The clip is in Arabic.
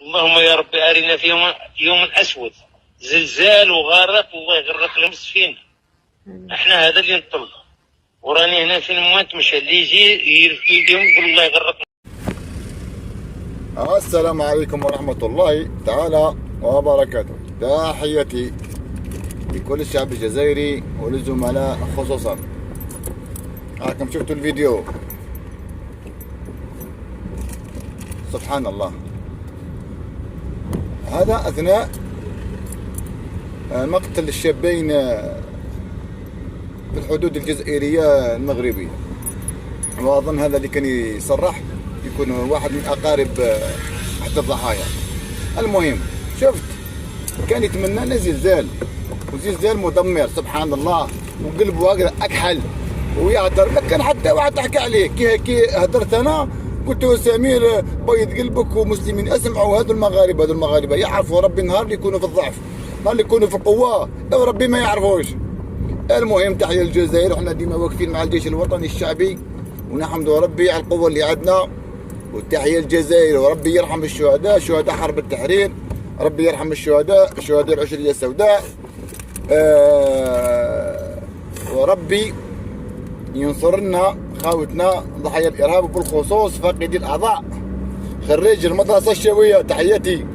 اللهم يا ربي أرنا في يوم أسود، زلزال وغرق، والله يغرق المسكين. احنا هذا اللي نطلبه، وراني هنا في الموات مشى اللي يجي يقول الله يغرق. السلام عليكم ورحمة الله تعالى وبركاته. تحياتي لكل الشعب الجزائري وللزملاء خصوصا. راكم شفتوا الفيديو، سبحان الله. هذا أثناء مقتل الشابين في الحدود الجزائرية المغربية، وأظن هذا اللي كان يصرح يكون واحد من أقارب أحد الضحايا. المهم شفت كان يتمنى لنا زلزال، وزلزال مدمر سبحان الله، وقلبه هكذا أكحل ويهدر. ما كان حتى واحد تحكي عليه كي هدرت أنا، قلت له سمير بيض قلبك ومسلمين اسمعوا، هذو المغاربه يعرفوا ربي نهار اللي يكونوا في الضعف، نهار اللي يكونوا في القوه ربي ما يعرفوش. المهم تحيه للجزائر، وحنا ديما واقفين مع الجيش الوطني الشعبي ونحمد ربي على القوه اللي عندنا. والتحيه للجزائر، وربي يرحم الشهداء، شهداء حرب التحرير، ربي يرحم الشهداء، شهداء العشريه السوداء. وربي ينصر لنا خاوتنا ضحايا الارهاب، وبالخصوص فاقدي الاعضاء خريج المدرسه الشاويه. تحياتي.